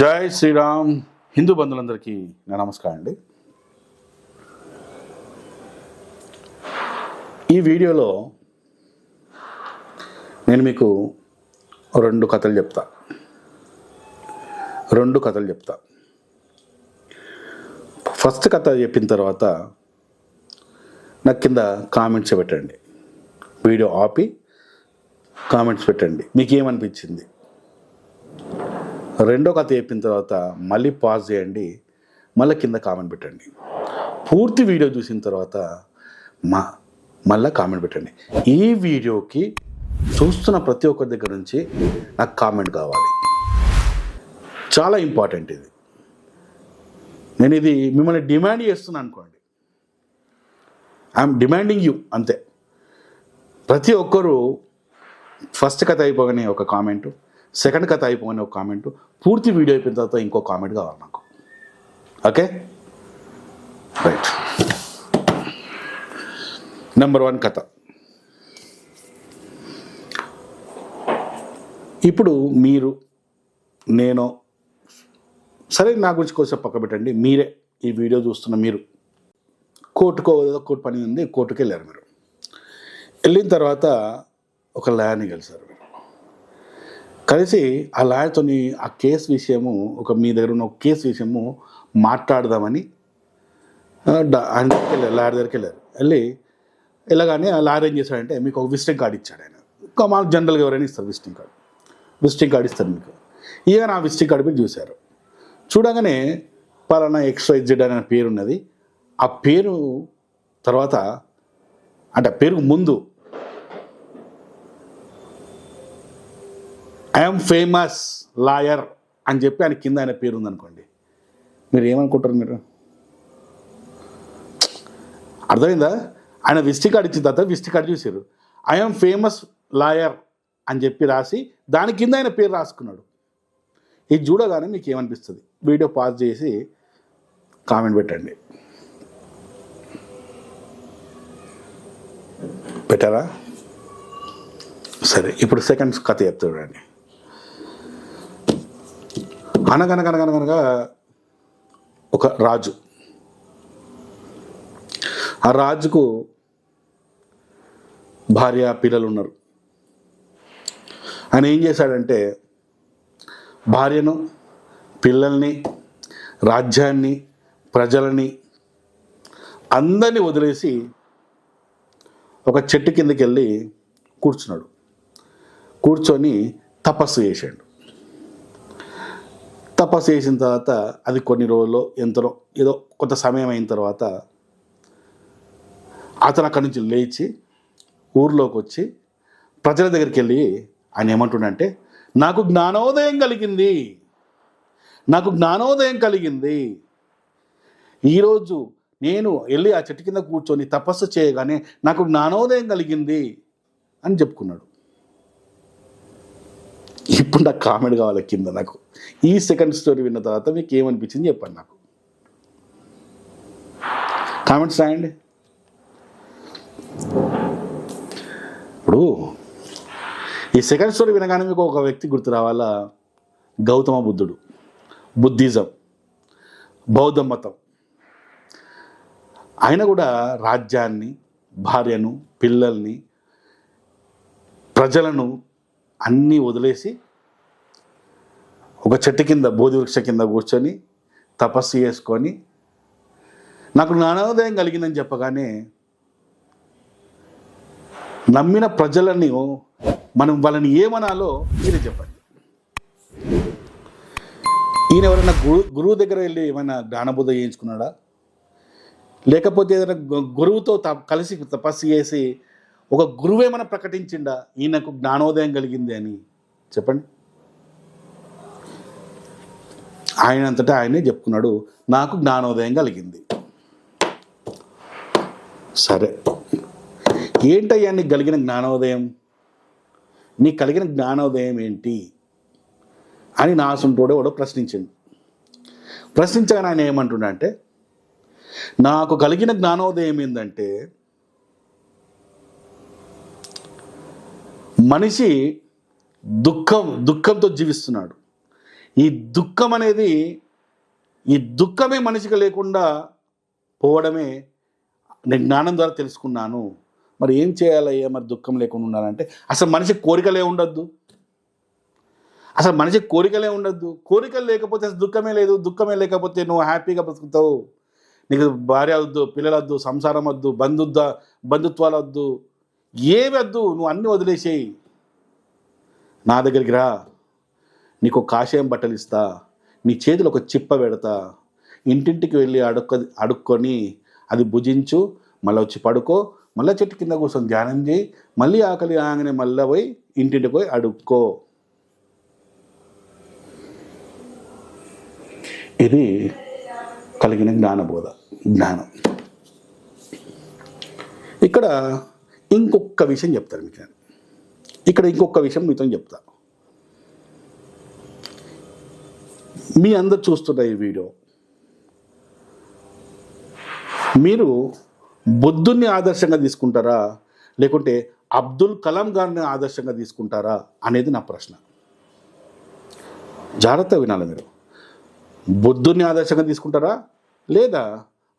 జై శ్రీరామ్. హిందూ బంధువులందరికీ నా నమస్కారం అండి. ఈ వీడియోలో నేను మీకు రెండు కథలు చెప్తా. ఫస్ట్ కథ చెప్పిన తర్వాత నాకు కింద కామెంట్స్ పెట్టండి. వీడియో ఆపి కామెంట్స్ పెట్టండి, మీకు ఏమనిపించింది. రెండో కథ చెప్పిన తర్వాత మళ్ళీ పాజ్ చేయండి, మళ్ళీ కింద కామెంట్ పెట్టండి. పూర్తి వీడియో చూసిన తర్వాత మళ్ళీ కామెంట్ పెట్టండి. ఈ వీడియోకి చూస్తున్న ప్రతి ఒక్కరి దగ్గర నుంచి నాకు కామెంట్ కావాలి, చాలా ఇంపార్టెంట్ ఇది. నేను ఇది మిమ్మల్ని డిమాండ్ చేస్తున్నాను అనుకోండి. ఐఎమ్ డిమాండింగ్ యూ, అంతే. ప్రతి ఒక్కరూ ఫస్ట్ కథ అయిపోగానే ఒక కామెంటు, సెకండ్ కథ అయిపోగానే ఒక కామెంటు, పూర్తి వీడియో అయిపోయిన తర్వాత ఇంకో కామెంట్ కావాలి నాకు. Okay, right. నెంబర్ 1 కథ. ఇప్పుడు మీరు, నేను, సరే నా గురించి కొంచెం పక్క పెట్టండి. మీరే, ఈ వీడియో చూస్తున్న మీరు కోర్టు పని ఉంది, కోర్టుకి వెళ్ళారు. మీరు వెళ్ళిన తర్వాత ఒక లాయర్ని కలిశారు. కలిసి ఆ లాయర్తో ఆ కేసు విషయము, మీ దగ్గర ఉన్న ఒక కేసు విషయము మాట్లాడదామని ఆయన దగ్గరికి వెళ్ళారు, లాయర్ దగ్గరికి వెళ్ళారు. వెళ్ళగానే ఆ లాయర్ ఏం చేశాడంటే, మీకు ఒక విజిటింగ్ కార్డు ఇచ్చాడు. ఆయన ఇంకా మాకు జనరల్గా ఎవరైనా ఇస్తారు విజిటింగ్ కార్డు ఇస్తారు మీకు. ఇక నా విజిటింగ్ కార్డు మీరు చూశారు. చూడగానే పలానా XYZ అనే పేరు ఉన్నది. ఆ పేరు తర్వాత, అంటే ఆ పేరుకు ముందు ఐఎమ్ ఫేమస్ లాయర్ అని చెప్పి ఆయన కింద ఆయన పేరు ఉందనుకోండి, మీరు ఏమనుకుంటారు? మీరు అర్థమైందా? ఆయన విజిటింగ్ కార్డు ఇచ్చిన తర్వాత విజిటింగ్ కార్డు చూసారు, ఐఎమ్ ఫేమస్ లాయర్ అని చెప్పి రాసి దాని కింద ఆయన పేరు రాసుకున్నాడు. ఇది చూడగానే మీకు ఏమనిపిస్తుంది? వీడియో పాజ్ చేసి కామెంట్ పెట్టండి. పెట్టారా? సరే, ఇప్పుడు సెకండ్ కథ చెప్తాడండి. అనగనగా ఒక రాజు. ఆ రాజుకు భార్య, పిల్లలు ఉన్నారు. ఆయన ఏం చేశాడంటే, భార్యను, పిల్లల్ని, రాజ్యాన్ని, ప్రజలని అందరినీ వదిలేసి ఒక చెట్టు కిందకి వెళ్ళి కూర్చొని తపస్సు చేశాడు. తపస్సు చేసిన తర్వాత అది కొన్ని రోజుల్లో ఏదో కొంత సమయం అయిన తర్వాత అతను అక్కడి నుంచి లేచి ఊర్లోకి వచ్చి ప్రజల దగ్గరికి వెళ్ళి ఆయన ఏమంటుండంటే, నాకు జ్ఞానోదయం కలిగింది. ఈరోజు నేను వెళ్ళి ఆ చెట్టు కింద కూర్చొని తపస్సు చేయగానే నాకు జ్ఞానోదయం కలిగింది అని చెప్పుకున్నాడు. ఇప్పుడు నాకు కామెంట్ కావాలి కింద. నాకు ఈ సెకండ్ స్టోరీ విన్న తర్వాత మీకు ఏమనిపించింది చెప్పండి. నాకు కామెంట్స్ రాయండి. ఇప్పుడు ఈ సెకండ్ స్టోరీ వినగానే మీకు ఒక వ్యక్తి గుర్తు రావాలా, గౌతమ బుద్ధుడు. బుద్ధిజం, బౌద్ధ మతం. ఆయన కూడా రాజ్యాన్ని, భార్యను, పిల్లల్ని, ప్రజలను అన్నీ వదిలేసి ఒక చెట్టు కింద, బోధి వృక్ష కింద కూర్చొని తపస్సు చేసుకొని నాకు జ్ఞానోదయం కలిగిందని చెప్పగానే నమ్మిన ప్రజలని మనం వాళ్ళని ఏమనాలో మీరే చెప్పండి. ఈయన ఎవరైనా గురువు దగ్గర వెళ్ళి ఏమైనా జ్ఞానబోధ చేయించుకున్నాడా? లేకపోతే ఏదైనా గురువుతో కలిసి తపస్సు చేసి ఒక గురువు ఏమైనా ప్రకటించిండా ఈయనకు జ్ఞానోదయం కలిగింది అని? చెప్పండి. ఆయన అంతటా ఆయనే చెప్పుకున్నాడు, నాకు జ్ఞానోదయం కలిగింది. సరే, ఏంటయ్యా నీకు కలిగిన జ్ఞానోదయం? నీకు కలిగిన జ్ఞానోదయం ఏంటి అని నా సొంతోడే కూడా ప్రశ్నించగానే ఆయన ఏమంటున్నా అంటే, నాకు కలిగిన జ్ఞానోదయం ఏంటంటే, మనిషి దుఃఖంతో జీవిస్తున్నాడు. ఈ దుఃఖం అనేది, ఈ దుఃఖమే మనిషికి లేకుండా పోవడమే నేను జ్ఞానం ద్వారా తెలుసుకున్నాను. మరి ఏం చేయాలయ్యా మరి దుఃఖం లేకుండా ఉండాలంటే? అసలు మనిషికి కోరికలే ఉండద్దు. అసలు మనిషికి కోరికలే ఉండద్దు. కోరికలు లేకపోతే అసలు దుఃఖమే లేదు. దుఃఖమే లేకపోతే నువ్వు హ్యాపీగా బతుకుతావు. నీకు భార్య వద్దు, పిల్లలు వద్దు, సంసారం వద్దు, బంధుత్వాలు వద్దు, ఏవి వద్దు. నువ్వు అన్నీ వదిలేసేయి. నా దగ్గరికి రా, నీకు కాషాయం బట్టలు ఇస్తా, నీ చేతిలో ఒక చిప్ప పెడతా, ఇంటింటికి వెళ్ళి అడుక్కొని అది భుజించు, మళ్ళీ వచ్చి పడుకో, మళ్ళీ చెట్టు కింద కూర్చొని ధ్యానం చేయి, మళ్ళీ ఆకలి ఆగనే మళ్ళీ పోయి ఇంటింటికి పోయి అడుక్కో. ఇది కలిగిన జ్ఞానబోధ, జ్ఞానం. ఇక్కడ ఇంకొక విషయం చెప్తాను మీకు. ఇక్కడ ఇంకొక విషయం మీతో చెప్తా. మీ అందరు చూస్తున్న ఈ వీడియో, మీరు బుద్ధుని ఆదర్శంగా తీసుకుంటారా లేకుంటే అబ్దుల్ కలాం గారిని ఆదర్శంగా తీసుకుంటారా అనేది నా ప్రశ్న. జాగ్రత్తగా వినాలి మీరు. బుద్ధుని ఆదర్శంగా తీసుకుంటారా లేదా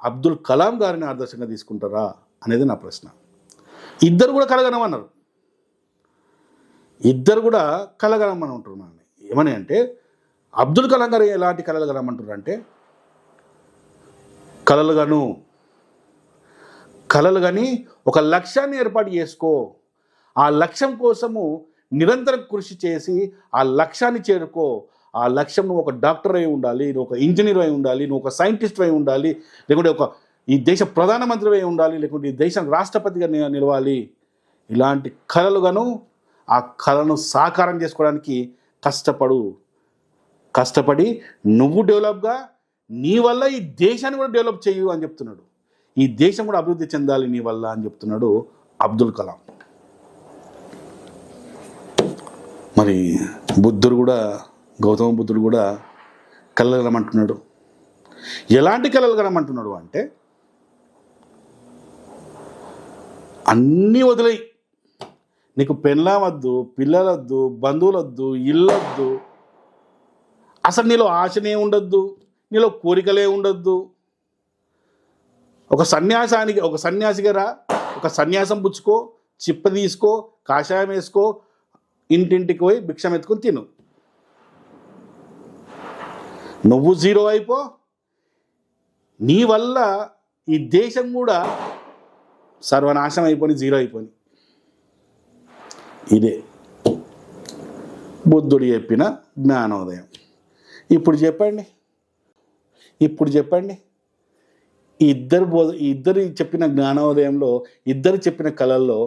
అబ్దుల్ కలాం గారిని ఆదర్శంగా తీసుకుంటారా అనేది నా ప్రశ్న. ఇద్దరు కూడా కలగనమన్నారు. ఇద్దరు కూడా కలగనమని ఉంటున్నాను. ఏమని అంటే అబ్దుల్ కలాం గారు ఎలాంటి కళలు కలమంటారు అంటే, కలలు కానీ ఒక లక్ష్యాన్ని ఏర్పాటు చేసుకో, ఆ లక్ష్యం కోసము నిరంతరం కృషి చేసి ఆ లక్ష్యాన్ని చేరుకో. ఆ లక్ష్యం నువ్వు ఒక డాక్టర్ అయి ఉండాలి, నువ్వు ఒక ఇంజనీర్ అయి ఉండాలి, నువ్వు ఒక సైంటిస్ట్ అయి ఉండాలి, లేకుంటే ఈ దేశ ప్రధానమంత్రి అయి ఉండాలి, లేకుంటే ఈ దేశం రాష్ట్రపతిగా నిలవాలి. ఇలాంటి కళలుగాను ఆ కళను సాకారం చేసుకోవడానికి కష్టపడి నువ్వు డెవలప్గా నీ వల్ల ఈ దేశాన్ని కూడా డెవలప్ చేయు అని చెప్తున్నాడు. ఈ దేశం కూడా అభివృద్ధి చెందాలి నీ వల్ల అని చెప్తున్నాడు అబ్దుల్ కలాం. మరి గౌతమ బుద్ధుడు కూడా కళలు కనమంటున్నాడు. ఎలాంటి కళలు కనమంటున్నాడు అంటే, అన్నీ వదిలేయి, నీకు పెళ్ళామద్దు, పిల్లలొద్దు, బంధువులొద్దు, ఇల్లొద్దు, అసలు నీలో ఆశనే ఉండొద్దు, నీలో కోరికలే ఉండొద్దు. ఒక సన్యాసిగా రా, ఒక సన్యాసం పుచ్చుకో, చిప్ప తీసుకో, కాషాయం వేసుకో, ఇంటింటికి పోయి భిక్షం ఎత్తుకొని తిను. నువ్వు జీరో అయిపో, నీ వల్ల ఈ దేశం కూడా సర్వనాశనం అయిపోయి జీరో అయిపోయి. ఇదే బుద్ధుడు చెప్పిన జ్ఞానోదయం. ఇప్పుడు చెప్పండి ఇద్దరు చెప్పిన జ్ఞానోదయంలో, ఇద్దరు చెప్పిన కళల్లో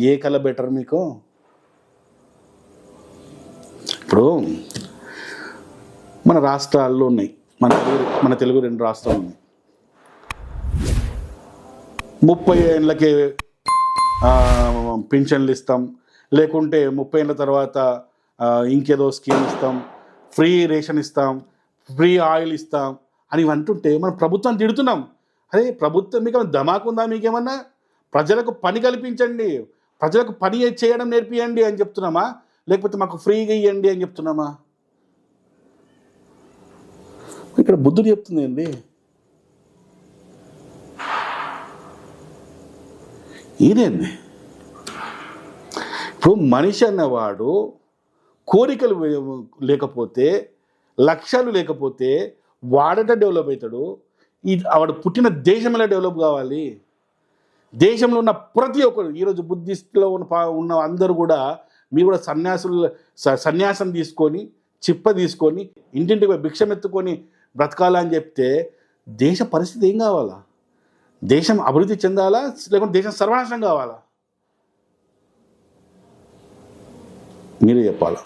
ఏ కళ బెటర్ మీకు? ఇప్పుడు మన రాష్ట్రాల్లో ఉన్నాయి, మన తెలుగు 2 రాష్ట్రాలు ఉన్నాయి. 30 ఏళ్ళకే పింఛన్లు ఇస్తాం, లేకుంటే 30 ఏళ్ళ తర్వాత ఇంకేదో స్కీమ్ ఇస్తాం, ఫ్రీ రేషన్ ఇస్తాం, ఫ్రీ ఆయిల్ ఇస్తాం అని అంటుంటే మనం ప్రభుత్వాన్ని తిడుతున్నాం. అరే ప్రభుత్వం మీకు ధమాకుందా? మీకేమన్నా ప్రజలకు పని కల్పించండి, ప్రజలకు పని చేయడం నేర్పియండి అని చెప్తున్నామా? లేకపోతే మాకు ఫ్రీగా ఇవ్వండి అని చెప్తున్నామా? ఇక్కడ బుద్ధుడు చెప్తుంది ఏంటి? ఇదేంది? ఇప్పుడు మనిషి అన్నవాడు కోరికలు లేకపోతే, లక్ష్యాలు లేకపోతే వాడట డెవలప్ అవుతాడు. వాడు పుట్టిన దేశం ఎలా డెవలప్ కావాలి? దేశంలో ఉన్న ప్రతి ఒక్కరు, ఈరోజు బుద్ధిస్ట్లో ఉన్న అందరూ కూడా, మీరు కూడా సన్యాసం తీసుకొని, చిప్ప తీసుకొని, ఇంటింటికి భిక్షం ఎత్తుకొని బ్రతకాలని చెప్తే దేశ పరిస్థితి ఏం కావాలా? దేశం అభివృద్ధి చెందాలా లేకుంటే దేశం సర్వనాశనం కావాలా? మీరే చెప్పాలా.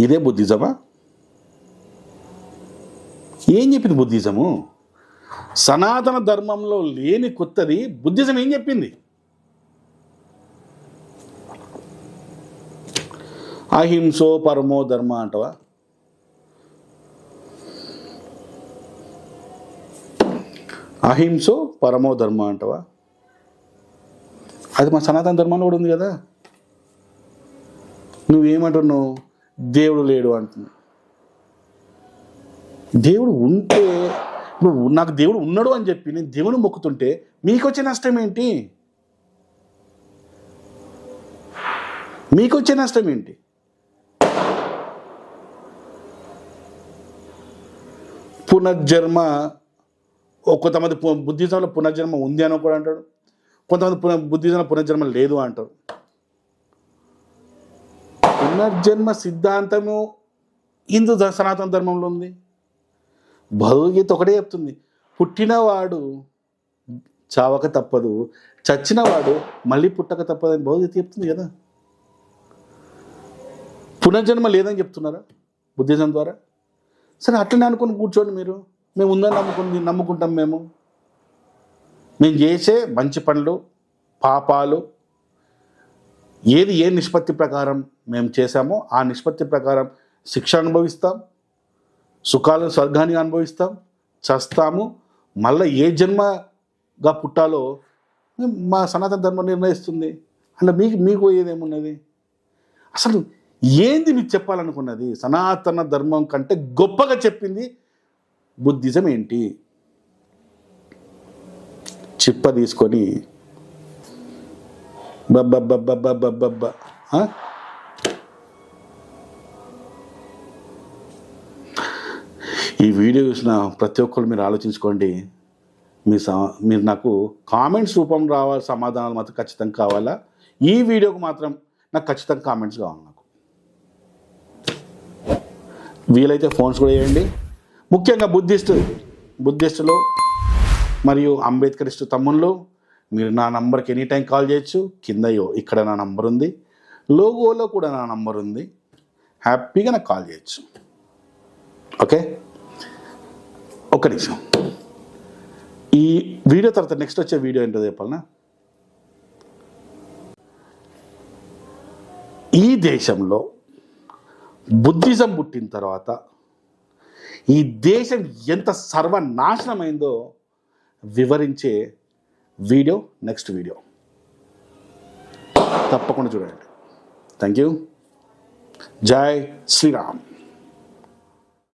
ఇదే బుద్ధిజమా? ఏం చెప్పింది బుద్ధిజము? సనాతన ధర్మంలో లేని కొత్తది బుద్ధిజం ఏం చెప్పింది? అహింసో పరమో ధర్మ అంటవా? అహింసో పరమో ధర్మ అంటవా? అది మా సనాతన ధర్మంలో కూడా ఉంది కదా. నువ్వేమంటున్నావు? దేవుడు లేడు అంటుంది. దేవుడు ఉంటే నువ్వు నాకు దేవుడు ఉన్నాడు అని చెప్పి నేను దేవుని మొక్కుతుంటే మీకు వచ్చే నష్టం ఏంటి? మీకు వచ్చే నష్టం ఏంటి? పునర్జన్మ, కొంతమంది బుద్ధిజంలో పునర్జన్మ ఉంది అని కూడా అంటాడు, కొంతమంది బుద్ధిజంలో పునర్జన్మ లేదు అంటారు. పునర్జన్మ సిద్ధాంతము హిందూ సనాతన ధర్మంలో ఉంది. భగవద్గీత ఒకటే చెప్తుంది, పుట్టినవాడు చావక తప్పదు, చచ్చినవాడు మళ్ళీ పుట్టక తప్పదు అని భగవద్గీత చెప్తుంది కదా. పునర్జన్మ లేదని చెప్తున్నారా బుద్ధిజం ద్వారా? సరే అట్లనే అనుకుని కూర్చోండి మీరు. మేము ఉందని నమ్ముకుంటాం. మేము చేసే మంచి పనులు పాపాలు ఏ నిష్పత్తి ప్రకారం మేము చేశామో ఆ నిష్పత్తి ప్రకారం శిక్ష అనుభవిస్తాం, సుఖాలను స్వర్గాన్ని అనుభవిస్తాం, చస్తాము. మళ్ళీ ఏ జన్మగా పుట్టాలో మా సనాతన ధర్మం నిర్ణయిస్తుంది. అంటే మీకు ఏదేమున్నది? అసలు ఏంది మీకు చెప్పాలనుకున్నది? సనాతన ధర్మం కంటే గొప్పగా చెప్పింది బుద్ధిజం ఏంటి? చిప్ప తీసుకొని బబ్బబ్బబ్బబ్బబ్బబ్బ ఈ వీడియో చూసిన ప్రతి ఒక్కరు మీరు ఆలోచించుకోండి. మీరు నాకు కామెంట్స్ రూపం రావాలి, సమాధానాలు మాత్రం ఖచ్చితంగా కావాలా. ఈ వీడియోకి మాత్రం నాకు ఖచ్చితంగా కామెంట్స్ కావాలి. నాకు వీలైతే ఫోన్స్ కూడా చేయండి. ముఖ్యంగా బుద్ధిస్టులు మరియు అంబేద్కరిస్టు తమ్ముళ్ళు, మీరు నా నంబర్కి ఎనీ టైం కాల్ చేయొచ్చు. కింద ఇక్కడ నా నంబర్ ఉంది, లోగోలో కూడా నా నంబర్ ఉంది. హ్యాపీగా నాకు కాల్ చేయొచ్చు. ఓకే, ఒక్క నిమిషం. ఈ వీడియో తర్వాత నెక్స్ట్ వచ్చే వీడియో ఏంటో చెప్పాలనా? ఈ దేశంలో బుద్ధిజం పుట్టిన తర్వాత ఈ దేశం ఎంత సర్వనాశనమైందో వివరించే వీడియో నెక్స్ట్ వీడియో తప్పకుండా చూడండి. Thank you. జై శ్రీరామ్.